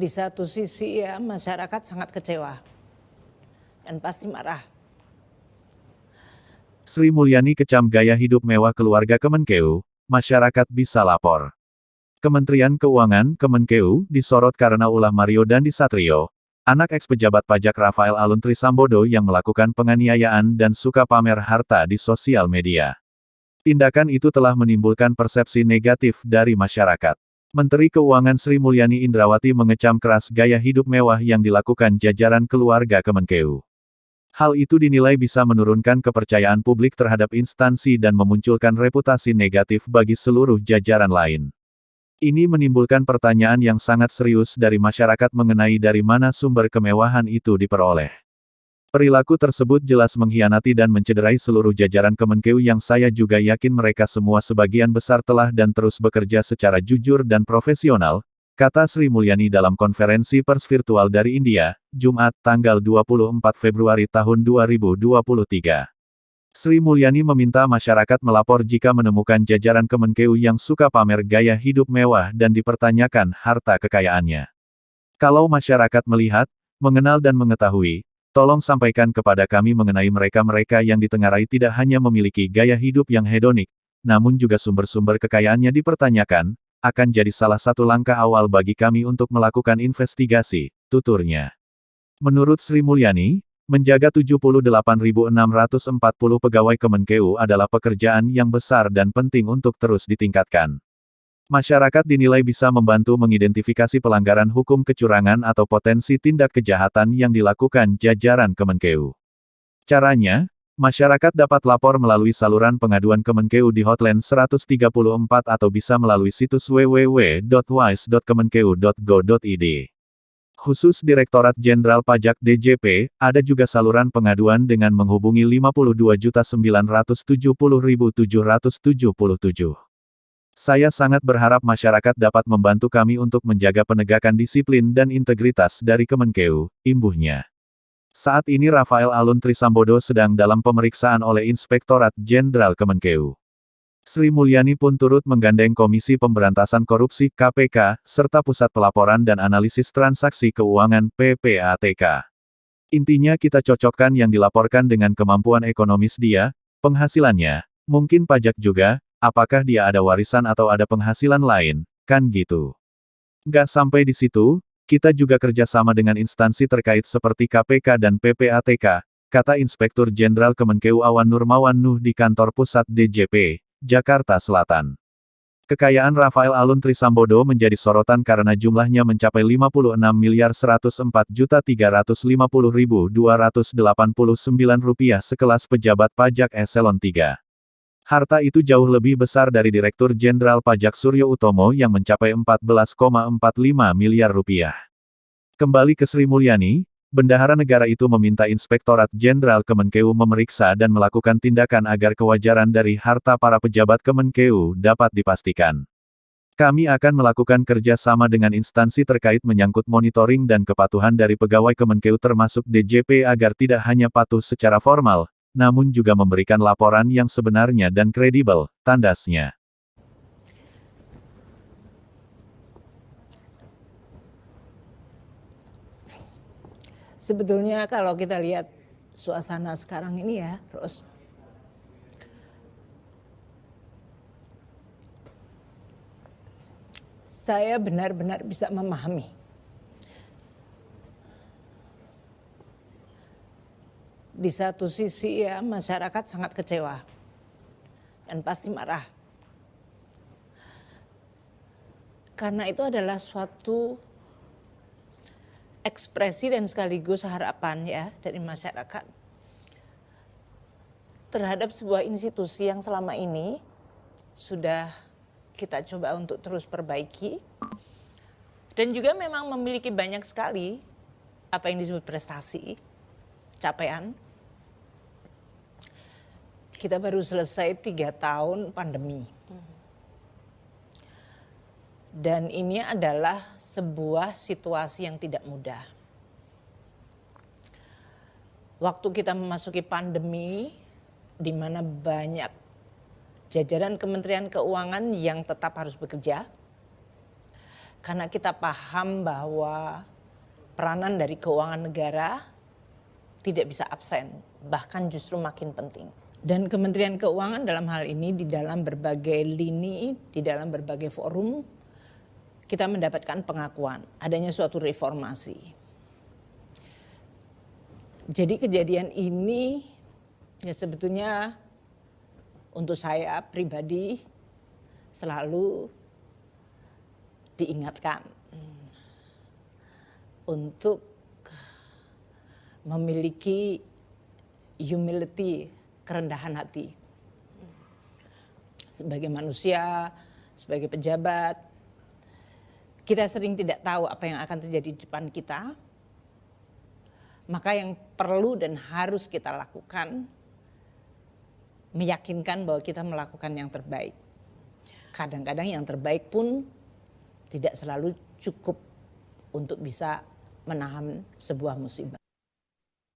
Di satu sisi ya masyarakat sangat kecewa dan pasti marah. Sri Mulyani kecam gaya hidup mewah keluarga Kemenkeu, masyarakat bisa lapor. Kementerian Keuangan, Kemenkeu, disorot karena ulah Mario Dandi Satrio, anak eks-pejabat pajak Rafael Alun Trisambodo yang melakukan penganiayaan dan suka pamer harta di sosial media. Tindakan itu telah menimbulkan persepsi negatif dari masyarakat. Menteri Keuangan Sri Mulyani Indrawati mengecam keras gaya hidup mewah yang dilakukan jajaran keluarga Kemenkeu. Hal itu dinilai bisa menurunkan kepercayaan publik terhadap instansi dan memunculkan reputasi negatif bagi seluruh jajaran lain. Ini menimbulkan pertanyaan yang sangat serius dari masyarakat mengenai dari mana sumber kemewahan itu diperoleh. Perilaku tersebut jelas mengkhianati dan mencederai seluruh jajaran Kemenkeu yang saya juga yakin mereka semua sebagian besar telah dan terus bekerja secara jujur dan profesional, kata Sri Mulyani dalam konferensi pers virtual dari India, Jumat, tanggal 24 Februari tahun 2023. Sri Mulyani meminta masyarakat melapor jika menemukan jajaran Kemenkeu yang suka pamer gaya hidup mewah dan dipertanyakan harta kekayaannya. Kalau masyarakat melihat, mengenal dan mengetahui, tolong sampaikan kepada kami mengenai mereka-mereka yang ditengarai tidak hanya memiliki gaya hidup yang hedonik, namun juga sumber-sumber kekayaannya dipertanyakan, akan jadi salah satu langkah awal bagi kami untuk melakukan investigasi, tuturnya. Menurut Sri Mulyani, menjaga 78.640 pegawai Kemenkeu adalah pekerjaan yang besar dan penting untuk terus ditingkatkan. Masyarakat dinilai bisa membantu mengidentifikasi pelanggaran hukum kecurangan atau potensi tindak kejahatan yang dilakukan jajaran Kemenkeu. Caranya, masyarakat dapat lapor melalui saluran pengaduan Kemenkeu di hotline 134 atau bisa melalui situs www.wise.kemenkeu.go.id. Khusus Direktorat Jenderal Pajak DJP, ada juga saluran pengaduan dengan menghubungi 52.970.777. Saya sangat berharap masyarakat dapat membantu kami untuk menjaga penegakan disiplin dan integritas dari Kemenkeu, imbuhnya. Saat ini Rafael Alun Trisambodo sedang dalam pemeriksaan oleh Inspektorat Jenderal Kemenkeu. Sri Mulyani pun turut menggandeng Komisi Pemberantasan Korupsi (KPK), serta Pusat Pelaporan dan Analisis Transaksi Keuangan (PPATK). Intinya kita cocokkan yang dilaporkan dengan kemampuan ekonomis dia, penghasilannya, mungkin pajak juga, apakah dia ada warisan atau ada penghasilan lain, kan gitu. Nggak sampai di situ, kita juga kerjasama dengan instansi terkait seperti KPK dan PPATK, kata Inspektur Jenderal Kemenkeu Awan Nurmawan Nuh di kantor pusat DJP, Jakarta Selatan. Kekayaan Rafael Alun Trisambodo menjadi sorotan karena jumlahnya mencapai 56.104.350.289 rupiah sekelas pejabat pajak eselon 3. Harta itu jauh lebih besar dari Direktur Jenderal Pajak Suryo Utomo yang mencapai 14,45 miliar rupiah. Kembali ke Sri Mulyani, Bendahara Negara itu meminta Inspektorat Jenderal Kemenkeu memeriksa dan melakukan tindakan agar kewajaran dari harta para pejabat Kemenkeu dapat dipastikan. Kami akan melakukan kerja sama dengan instansi terkait menyangkut monitoring dan kepatuhan dari pegawai Kemenkeu termasuk DJP agar tidak hanya patuh secara formal, namun juga memberikan laporan yang sebenarnya dan kredibel, tandasnya. Sebetulnya kalau kita lihat suasana sekarang ini ya, Ros, saya benar-benar bisa memahami. Di satu sisi ya masyarakat sangat kecewa dan pasti marah. Karena itu adalah suatu ekspresi dan sekaligus harapan ya dari masyarakat terhadap sebuah institusi yang selama ini sudah kita coba untuk terus perbaiki dan juga memang memiliki banyak sekali apa yang disebut prestasi, capaian. Kita baru selesai 3 tahun pandemi. Dan ini adalah sebuah situasi yang tidak mudah. Waktu kita memasuki pandemi, di mana banyak jajaran Kementerian Keuangan yang tetap harus bekerja, Karena kita paham bahwa peranan dari keuangan negara tidak bisa absen, bahkan justru makin penting. Dan Kementerian Keuangan dalam hal ini di dalam berbagai lini, di dalam berbagai forum, kita mendapatkan pengakuan adanya suatu reformasi. Jadi kejadian ini ya sebetulnya untuk saya pribadi selalu diingatkan untuk memiliki humility, kerendahan hati. Sebagai manusia, sebagai pejabat, kita sering tidak tahu apa yang akan terjadi di depan kita. Maka yang perlu dan harus kita lakukan, meyakinkan bahwa kita melakukan yang terbaik. Kadang-kadang yang terbaik pun tidak selalu cukup untuk bisa menahan sebuah musibah.